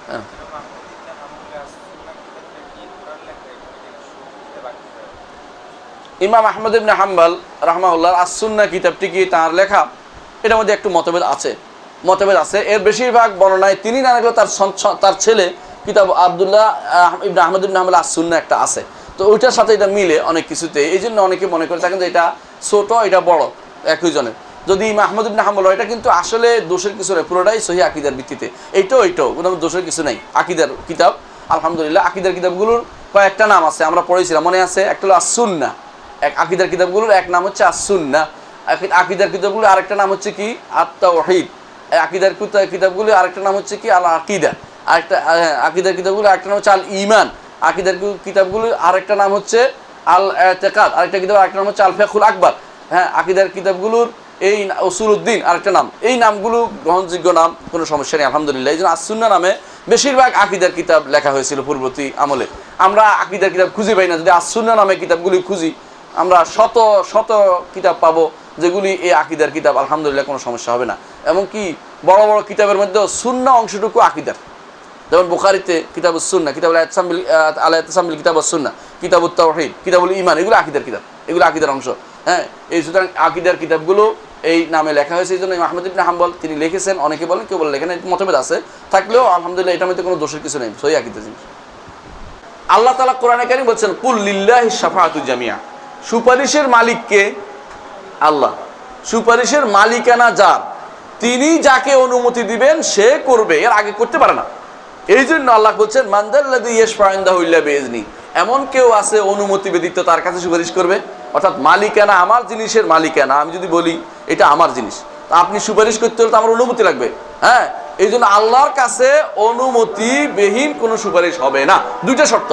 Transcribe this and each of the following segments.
হ্যাঁ। ইমাম আহমদ ইবনে হাম্বল রাহমাহুল্লাহ আস-সুন্নাহ কিতাবটি কি তার লেখা, এটার মধ্যে একটু মতভেদ আছে। এর বেশিরভাগ বর্ণনায় তিনি না লাগলেও তার ছেলে কিতাব আব্দুল্লাহ ইবনে আহমদ ইবনে হাম্বল আস-সুন্নাহ একটা আছে, তো ওইটার সাথে এটা মিলে অনেক কিছুতে। এই জন্য অনেকে মনে করে থাকেন যে এটা ছোট এটা বড় একই জনের। যদি ইমাম আহমদ ইবনে হাম্বল এটা কিন্তু আসলে দোষের কিছু নেই, পুরোটাই সহিহ আকীদার ভিত্তিতে। এইটাও কোনো দোষের কিছু নেই, আকীদার কিতাব। আলহামদুলিল্লাহ আকীদার কিতাবগুলোর কয়েকটা নাম আছে, আমরা পড়েছিলাম মনে আছে। একটা হলো আস-সুন্নাহ, আকীদার কিতাবগুলোর এক নাম হচ্ছে আস-সুন্নাহ। আকীদার কিতাবগুলোর আরেকটা নাম হচ্ছে কি আত-তাওহীদ। আকীদার কিতাবগুলোর আরেকটা নাম হচ্ছে কি আল আকীদা। আরেকটা আকীদার কিতাবগুলোর আরেকটা নাম হচ্ছে আল ঈমান। আকীদার কিতাবগুলোর আরেকটা নাম হচ্ছে আল ইতিকাদ। আরেকটা কিতাব আরেকটা নাম হচ্ছে আল ফিকহুল আকবার। হ্যাঁ, আকীদার কিতাবগুলোর এই উসুলউদ্দিন আরেকটা নাম। এই নামগুলো গ্রহণযোগ্য নাম, কোনো সমস্যা নেই আলহামদুলিল্লাহ। এই জন্য আস-সুন্নাহ নামে বেশিরভাগ আকীদার কিতাব লেখা হয়েছিল পূর্ববর্তী আমলে। আমরা আকীদার কিতাব খুঁজে পাই না, যদি আস-সুন্নাহ নামে কিতাবগুলি খুঁজি আমরা শত শত কিতাব পাবো যেগুলি এই আকীদার কিতাব। আলহামদুলিল্লাহ কোনো সমস্যা হবে না। এমনকি বড় বড় কিতাবের মধ্যেও সুন্নাহ অংশটুকু আকীদার, যেমন বুখারীতে কিতাবুস সুন্নাহ, কিতাবুল ইতিসাম বিল কিতাবুস সুন্নাহ, কিতাবুত তাওহীদ, কিতাবুল ঈমান, এগুলো আকীদার কিতাব, এগুলো আকীদার অংশ। হ্যাঁ, এই সুতরাং আকীদার কিতাবগুলো এই নামে লেখা হয়েছে। এই জন্য ইমাম আহমদ ইবনে হাম্বল তিনি লিখেছেন, অনেকে বলেন কেউ বলেন লেখেন, মতভেদ আছে থাকলেও আলহামদুলিল্লাহ এটার মধ্যে কোনো দোষের কিছু নেই, সহিহ আকীদার জিনিস। আল্লাহ তাআলা কোরআনে কারীম বলছেন কুল লিল্লাহিশ শাফাআতু জামিআ, সুপারিশের মালিক কে? আল্লাহ। সুপারিশের মালিকানা যার, তিনি যাকে অনুমতি দিবেন সে করবে, এর আগে করতে পারে না। এই জন্য আল্লাহ বলছেন মানদাল্লাযী ইয়াশফাউ ইনদাহু ইল্লা বিইজনি, এমন কেউ আছে অনুমতি ব্যতীত তার কাছে সুপারিশ করবে? অর্থাৎ মালিকানা, আমার জিনিসের মালিকানা, আমি যদি বলি এটা আমার জিনিস, তা আপনি সুপারিশ করতে হলে তো আমার অনুমতি লাগবে। হ্যাঁ, এই জন্য আল্লাহর কাছে অনুমতিবিহীন কোনো সুপারিশ হবে না। দুইটা শর্ত।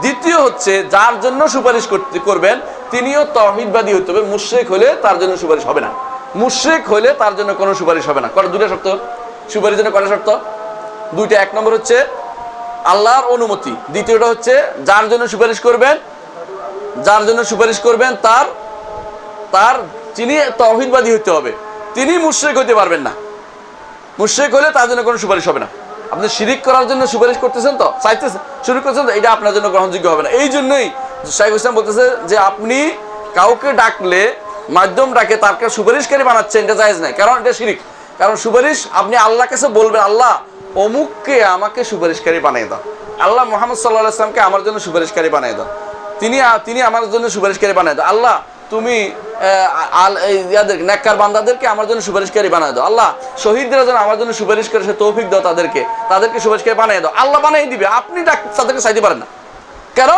দ্বিতীয় হচ্ছে যার জন্য সুপারিশ করবেন তিনিও তাওহীদবাদী হতে হবে। মুশরিক হলে তার জন্য সুপারিশ হবে না, মুশরিক হলে তার জন্য কোনো সুপারিশ হবে না। দুইটা শর্ত সুপারিশের জন্য। কয়টা শর্ত? দুইটা। এক নম্বর হচ্ছে আল্লাহর অনুমতি, দ্বিতীয়টা হচ্ছে যার জন্য সুপারিশ করবেন তার তিনি তাওহীদবাদী হতে হবে, তিনি মুশরিক হতে পারবেন না। মুশরিক হলে তার জন্য কোনো সুপারিশ হবে না। আপনি শিরিক করার জন্য সুপারিশ করতেছেন, তো চাইতেছেন শিরিক করতেছেন, তো এটা আপনার জন্য গ্রহণযোগ্য হবে না। এই জন্যই শাইখুল ইসলাম বলতেছে যে আপনি কাউকে ডাকলে, মাধ্যম ডাকে তার কাছে সুপারিশকারী বানাচ্ছেন, এটা জায়েজ নাই, কারণ এটা শিরিক। কারণ সুপারিশ আপনি আল্লাহর কাছে বলবেন, আল্লাহ অমুককে আমাকে সুপারিশকারী বানিয়ে দাও, আল্লাহ মুহাম্মদ সাল্লাল্লাহু আলাইহি ওয়াসাল্লামকে আমার জন্য সুপারিশকারী বানিয়ে দাও, তিনি আমার জন্য সুপারিশকারী বানিয়ে দাও, আল্লাহ তুমি নেককার বান্দাদেরকে আমার জন্য সুপারিশকারী বানিয়ে দাও, আল্লাহ শহীদদের জন্য আমার জন্য সুপারিশ করে সে তৌফিক দাও, তাদেরকে সুপারিশকারী বানিয়ে দাও। আল্লাহ বানিয়ে দিবে, আপনি তাদেরকে চাইতে পারেন না। কেন?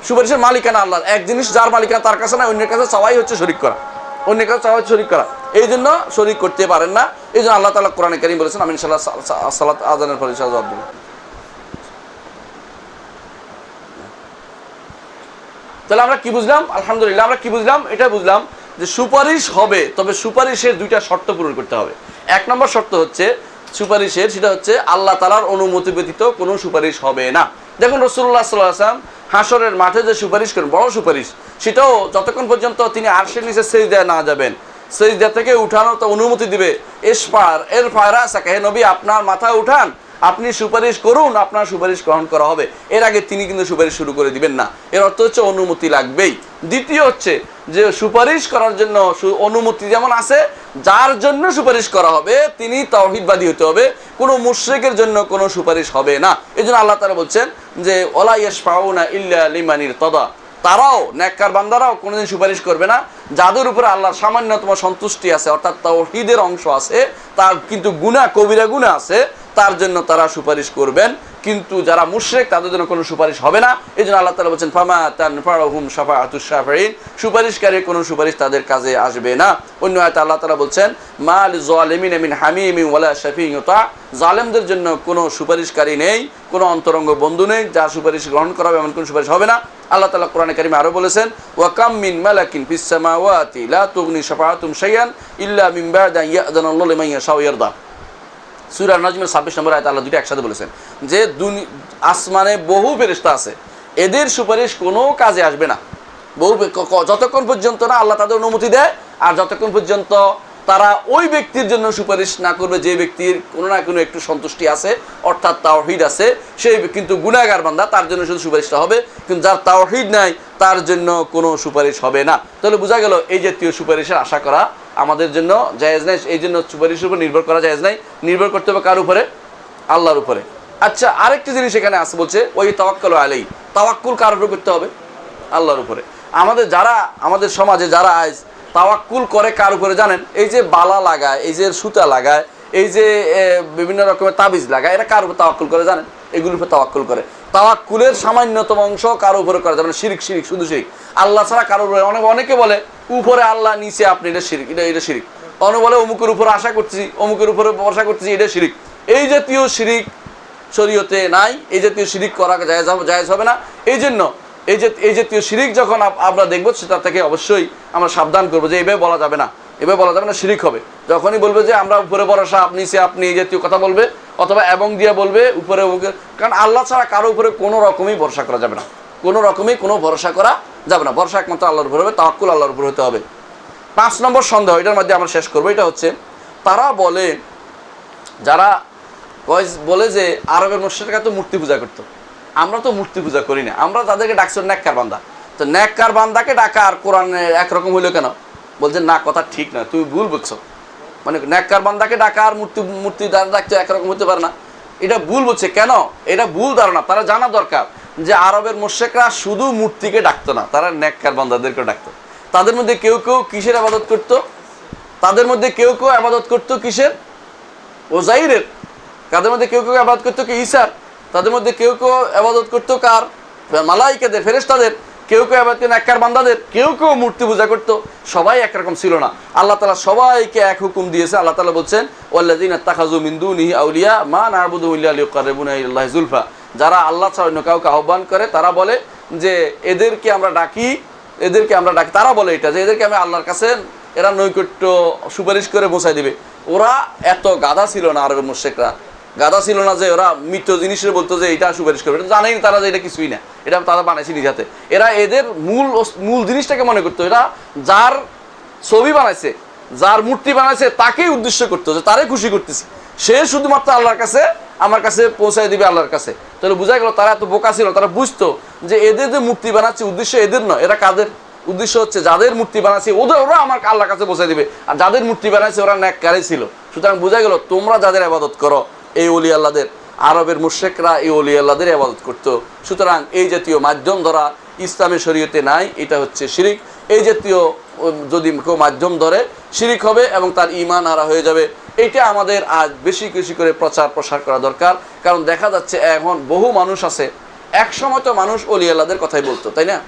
সুপারিশের মালিকানা আল্লাহ। এক জিনিস যার মালিকানা তার কাছে না, অন্যের কাছে চাওয়াই হচ্ছে শরীক করা, অন্যের কাছে চাওয়া হচ্ছে শরীক করা। এই জন্য শরীক করতে পারেন না। এই জন্য আল্লাহ তাআলা কোরআনে কারীম বলেছেন, আমি ইনশাআল্লাহ সালাত আযানের পরে ইনশাআল্লাহ জবাব দেব। তাহলে আমরা কি বুঝলাম? আলহামদুলিল্লাহ আমরা কি বুঝলাম? এটা বুঝলাম যে সুপারিশ হবে, তবে সুপারিশের দুইটা শর্ত পূরণ করতে হবে। এক নম্বর শর্ত হচ্ছে সুপারিশের, সেটা হচ্ছে আল্লাহ তাআলার অনুমতি ব্যতীত কোনো সুপারিশ হবে না। দেখুন রাসূলুল্লাহ সাল্লাল্লাহু আলাইহি ওয়াসাল্লাম হাসরের মাঠে যে সুপারিশ করেন, বড় সুপারিশ, সেটাও যতক্ষণ পর্যন্ত তিনি আরশের নিচে সিজদায় না যাবেন, সিজদা থেকে উঠানো তো অনুমতি দিবে। এর ফায়রা সাকা, হে নবী আপনার মাথা উঠান, আপনি সুপারিশ করুন, আপনার সুপারিশ গ্রহণ করা হবে। এর আগে তিনি কিন্তু সুপারিশ শুরু করে দিবেন না। এর অর্থ হচ্ছে অনুমতি লাগবেই। দ্বিতীয় হচ্ছে যে সুপারিশ করার জন্য অনুমতি যেমন আছে, যার জন্য সুপারিশ করা হবে তিনি তাওহীদবাদী হতে হবে, কোনো মুশরিকের জন্য কোনো সুপারিশ হবে না। এই জন্য আল্লাহ তাআলা বলছেন যে ওয়ালা ইয়াশফাউনা ইল্লা লিমান ইরতাদা, তারাও নেককার বান্দারাও কোনোদিন সুপারিশ করবে না যাদের উপরে আল্লাহর সামান্যতম সন্তুষ্টি আছে, অর্থাৎ তাওহীদের অংশ আছে, তার কিন্তু কবিরা গুনাহ আছে, তার জন্য তারা সুপারিশ করবেন। কিন্তু যারা মুশরিক তাদের জন্য কোনো সুপারিশ হবে না। এই জন্য আল্লাহ তাআলা বলছেন ফামা তানফাউহুম শাফাআতুশ শাফিঈন, সুপারিশকারী কোনো সুপারিশ তাদের কাজে আসবে না। অন্য আয়াতে আল্লাহ তাআলা বলছেন মা লিযালিমিনা মিন হামিমিন ওয়ালা শাফিঈন ইউতা, জালেমদের জন্য কোনো সুপারিশকারী নেই, কোনো অন্তরঙ্গ বন্ধু নেই, যার সুপারিশ গ্রহণ করা হবে এমন কোনো সুপারিশ হবে না। আল্লাহ তাআলা কোরআনে কারিমে আরো বলেছেন ওয়া কাম মিন মালাকিন ফিস সামাওয়াতি লা তুগনি শাফাআতুহুম শাইআন ইল্লা মিন বা'দি আন ইয়া'যানাল্লাহু লিমান ইয়াশাউ ইয়ারদা। সূরা নাজমের 26 নম্বর আয়াতে আল্লাহ দুটো একসাথে বলেছেন যে আসমানে বহু ফেরেশতা আছে, এদের সুপারিশ কোনো কাজে আসবে না যতক্ষণ পর্যন্ত না আল্লাহ তাদের অনুমতি দেয়, আর যতক্ষণ পর্যন্ত তারা ওই ব্যক্তির জন্য সুপারিশ না করবে যে ব্যক্তির কোনো না কোনো একটু সন্তুষ্টি আছে, অর্থাৎ তাওহীদ আছে, সেই কিন্তু গুনাহগার বান্দা, তার জন্য শুধু সুপারিশটা হবে। কিন্তু যার তাওহীদ নাই তার জন্য কোনো সুপারিশ হবে না। তাহলে বোঝা গেল এই জাতীয় সুপারিশের আশা করা আমাদের জন্য জায়েজ নাই। এই জন্য সুপারিশের উপর নির্ভর করা জায়েজ নাই। নির্ভর করতে হবে কার উপরে? আল্লাহর উপরে। আচ্ছা, আরেকটি জিনিস এখানে আছে, বলছে ওই তাওয়াক্কুল আলাইহি, তাওয়াক্কুল কার উপর করতে হবে? আল্লাহর উপরে। আমাদের সমাজে যারা আজ তাওয়াক্কুল করে কার উপরে জানেন? এই যে বালা লাগায়, এই যে সুতা লাগায়, এই যে বিভিন্ন রকমের তাবিজ লাগায়, এরা কার উপর তাওয়াক্কুল করে জানেন? এগুলোর উপর তাওয়াক্কুল করে। তাওয়াক্কুলের সামান্যতম অংশ কার উপরে করে যাবেন? শিরিক, শুধু শিরিক। আল্লাহ ছাড়া কারোর উপরে। অনেকে বলে উপরে আল্লাহ, নিচে আপনি, এটা শিরিক, এটা শিরিক। অনেকে বলে অমুকের উপরে আশা করতেছি, অমুকের উপরে ভরসা করতেছি, এটা শিরিক। এই জাতীয় শিরিক শরীয়তে নাই। এই জাতীয় শিরিক করা জায়েজ হবে না। এই জাতীয় শিরিক যখন আমরা দেখবো, সেটা থেকে অবশ্যই আমরা সাবধান করবো যে এভাবে বলা যাবে না, এভাবে বলা যাবে না, শিরিক হবে। যখনই বলবে যে আমরা উপরে ভরসা, আপনি এই জাতীয় কথা বলবে, অথবা এবং দিয়ে বলবে উপরে, কারণ আল্লাহ ছাড়া কারো উপরে কোনো রকমই ভরসা করা যাবে না, কোনো রকমই কোনো ভরসা করা যাবে না। ভরসা একমাত্র আল্লাহর উপর হবে, তাওয়াক্কুল আল্লাহর উপর হতে হবে। 5 নম্বর সন্দেহ, এটার মধ্যে আমরা শেষ করবো। এটা হচ্ছে তারা বলে, যারা বলে যে আরবের মুশরিকরা তো মূর্তি পূজা করতো, আমরা তো মূর্তি পূজা করি না, আমরা তাদেরকে ডাকছি নেককার বান্দা। তো নেককার বান্দাকে ডাকা আর কোরআনে একরকম হইলো কেন? বলছেন না, কথা ঠিক না, তুমি ভুল বুঝছো। মানে নেককার বান্দাকে ডাকা আর মূর্তি ডাকতে একরকম হতে পারে না, এটা ভুল বলছে। কেন? এটা ভুল ধারণা। তারা জানা দরকার যে আরবের মুশরিকরা শুধু মূর্তিকে ডাকতো না, তারা নেককার বান্দাদেরকে ডাকতো। তাদের মধ্যে কেউ কেউ কিসের আবাদত করতো? তাদের মধ্যে কেউ কেউ আবাদত করতো কিসের? ওজাইরের। তাদের মধ্যে কেউ কেউ আবাদত করতো কি? ঈসার। তাদের মধ্যে কেউ কেউ আবাদত করতো কার? মালাইকাদের, ফেরেশতাদের। কেউ কেউ আবাদত করতো নেককার বান্দাদের। কেউ কেউ মূর্তি পূজা করতো। সবাই একরকম ছিল না। আল্লাহ তাআলা সবাইকে এক হুকুম দিয়েছে। আল্লাহ তাআলা বলছেন, ওয়াল্লাযীনা ইত্তাখাযু মিন দুনিহি আউলিয়া মা না'বুদুহুম ইল্লা লিয়ুকাররিবুনা ইলাল্লাহি যুলফা। যারা আল্লাহ ছাড়া অন্য কাউকে আহ্বান করে, তারা বলে যে এদেরকে আমরা ডাকি। তারা বলে এটা যে এদেরকে আমি আল্লাহর কাছে, এরা নৈকট্য সুপারিশ করে পৌঁছায় দিবে। ওরা এত গাধা ছিল না, আরবের মুশরিকরা গাধা ছিল না যে ওরা মৃত জিনিসের বলতো যে এটা সুপারিশ করবে। এটা জানেই তারা যে এটা কিছুই না, এটা তারা বানাইছে নিজাতে। এরা এদের মূল জিনিসটাকে মনে করতো, এরা যার ছবি বানাইছে, যার মূর্তি বানাইছে, তাকেই উদ্দেশ্য করতো যে তারে খুশি করতেছি, সে শুধুমাত্র আল্লাহর কাছে, আমার কাছে পৌঁছায় দিবে আল্লাহর কাছে। তাহলে বোঝা গেল তারা এত বোকা ছিল। তারা বুঝতো যে এদের যে মূর্তি বানাচ্ছে উদ্দেশ্য এদের নয়, এরা কাদের উদ্দেশ্য হচ্ছে যাদের মূর্তি বানাচ্ছে ওরা আমার আল্লাহর কাছে পৌঁছায় দিবে। আর যাদের মূর্তি বানাইছে ওরা নেককারই ছিল। সুতরাং বোঝা গেল তোমরা যাদের ইবাদত করো, এই ওলি আল্লাহদের, আরবের মুশরিকরা এই ওলি আল্লাহদের ইবাদত করতো। সুতরাং এই জাতীয় মাধ্যম ধরা ইসলামের শরীয়তে নাই, এটা হচ্ছে শিরিক। এই জাতীয় যদি কেউ মাধ্যম ধরে, শিরিক হবে এবং তার ঈমান হারা হয়ে যাবে। এটা আমাদের আজ বেশি বেশি করে প্রচার প্রসার করা দরকার। কারণ দেখা যাচ্ছে এখন বহু মানুষ আছে, এক সময় তো মানুষ ওলি আল্লাহদের কথাই বলতো, তাই না?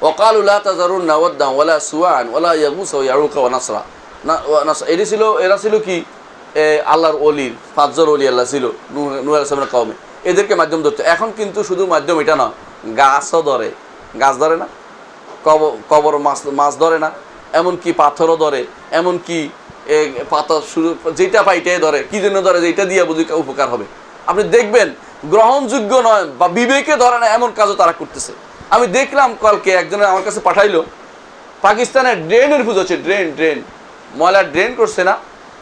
ওয়াকালু লা তাযারুন্না ওয়াদ্দান ওয়ালা সুওয়ান ওয়ালা ইয়াগুস ওয়া ইয়াউকা ওয়া নাসরা। এরা ছিল কি? আল্লাহর ওলির 5 জন ওলি আল্লাহ ছিল নূহ আলাইহিস সালামের কওমে। এদেরকে মাধ্যম ধরতো। এখন কিন্তু শুধু মাধ্যম এটা না, গাছও ধরে, গাছ ধরে না, কবর মাছ ধরে না, এমনকি পাথরও ধরে, এমনকি পাতা শুরু যেটা পাই এটাই ধরে। কি জন্য ধরে? যে এটা দিয়ে বুঝি উপকার হবে। আপনি দেখবেন গ্রহণযোগ্য নয় বা বিবেকে ধরে না এমন কাজও তারা করতেছে। আমি দেখলাম কালকে একজনের আমার কাছে পাঠাইলো, পাকিস্তানের ড্রেনের পুজো হচ্ছে, ড্রেন ময়লার ড্রেন করছে না,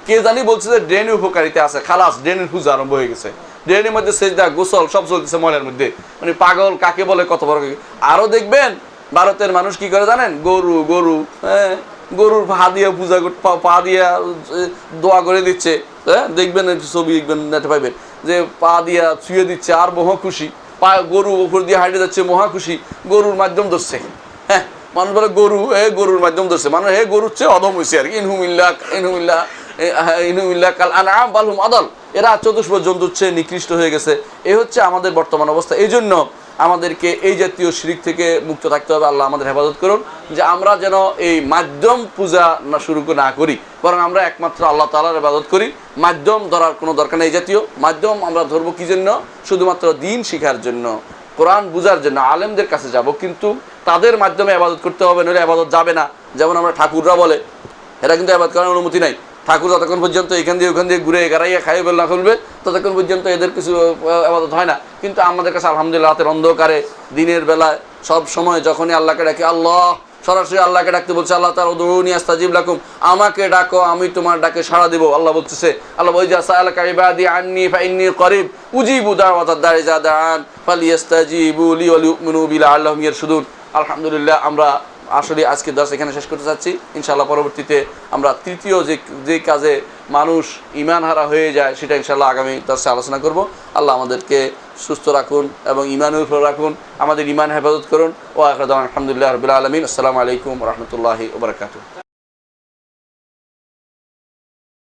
কে জানি বলছে যে ড্রেনের উপকারিতা আছে, খালাস ড্রেনের পুজো আরম্ভ হয়ে গেছে। ড্রেনের মধ্যে সেজদা, গোসল সব চলতেছে ময়লার মধ্যে। মানে পাগল কাকে বলে, কত বড়। আরও দেখবেন ভারতের মানুষ কি করে জানেন? হ্যাঁ, গরুর পা দিয়ে পূজা, পা দিয়া দোয়া করে দিচ্ছে। হ্যাঁ, দেখবেন ছবি, দেখবেন নেটে পাইবেন যে পা দিয়া ছুঁয়ে দিচ্ছে, আর মহা খুশি। গরু উপর দিয়ে হাঁটে যাচ্ছে, মহা খুশি। গরুর মাধ্যম ধরছে। হ্যাঁ, মানুষ বলে গরুর মাধ্যম ধরছে, মানুষ গরুর চেয়ে অদম হয়েছে আর কি। ইনহুমিল্লাহ কাল আনআম বাল হুম আদাল। এরা চতুষ্প জন্তুর চেয়ে নিকৃষ্ট হয়ে গেছে। এই হচ্ছে আমাদের বর্তমান অবস্থা। এই জন্য আমাদেরকে এই জাতীয় শিরিক থেকে মুক্ত থাকতে হবে। আল্লাহ আমাদের হেফাজত করুন যে আমরা যেন এই মাধ্যম পূজা শুরু না করি, বরং আমরা একমাত্র আল্লাহ তাআলার ইবাদত করি। মাধ্যম ধরার কোনো দরকার নেই। এই জাতীয় মাধ্যম আমরা ধরবো কি জন্য? শুধুমাত্র দ্বীন শিখার জন্য, কোরআন বুঝার জন্য আলেমদের কাছে যাব, কিন্তু তাদের মাধ্যমে ইবাদত করতে হবে, নইলে ইবাদত যাবে না। যেমন আমরা ঠাকুররা বলে, এরা কিন্তু ইবাদত করার অনুমতি নাই। ঠাকুর যতক্ষণ পর্যন্ত এখান দিয়ে ওখান দিয়ে ঘুরে গাড়াইয়া খাইয়ে বেল না খুলবে, ততক্ষণ পর্যন্ত এদের কিছু ইবাদত হয় না। কিন্তু আমাদের কাছে আলহামদুলিল্লাহ রাতের অন্ধকারে, দিনের বেলায়, সব সময় যখনই আল্লাহকে ডাকি, আল্লাহ সরাসরি আল্লাহকে ডাকতে বলছে, আল্লাহ তাআলা উদউনি আস্তাজিব লাকুম, আমাকে ডাকো আমি তোমার ডাকে সাড়া দেব। আল্লাহ বলতেছে, আল্লাহ ওয়াইজা সাআলাকা ইবাদি আন্নী ফাইন্নী করিব উজিবু দাওয়াতাদ দাঈ ইযা দাআন ফালিয়াস্তাজিবু লি ওয়া লিউমিনু বি লাআল্লাহুম ইয়ারশুদুন। আলহামদুলিল্লাহ, আমরা আসলে আজকে দর্স এখানে শেষ করতে চাচ্ছি। ইনশাআল্লাহ পরবর্তীতে আমরা তৃতীয় যে কাজে মানুষ ঈমান হারা হয়ে যায় সেটা ইনশাআল্লাহ আগামী দর্সে আলোচনা করব। আল্লাহ আমাদেরকে সুস্থ রাখুন এবং ঈমানের উপর রাখুন, আমাদের ঈমান হেফাজত করুন। ওয়া আখিরু দাওয়ানা আলহামদুলিল্লাহি রাব্বিল আলামিন। আসসালামু আলাইকুম ওয়া রাহমাতুল্লাহি ওয়া বারাকাতুহু।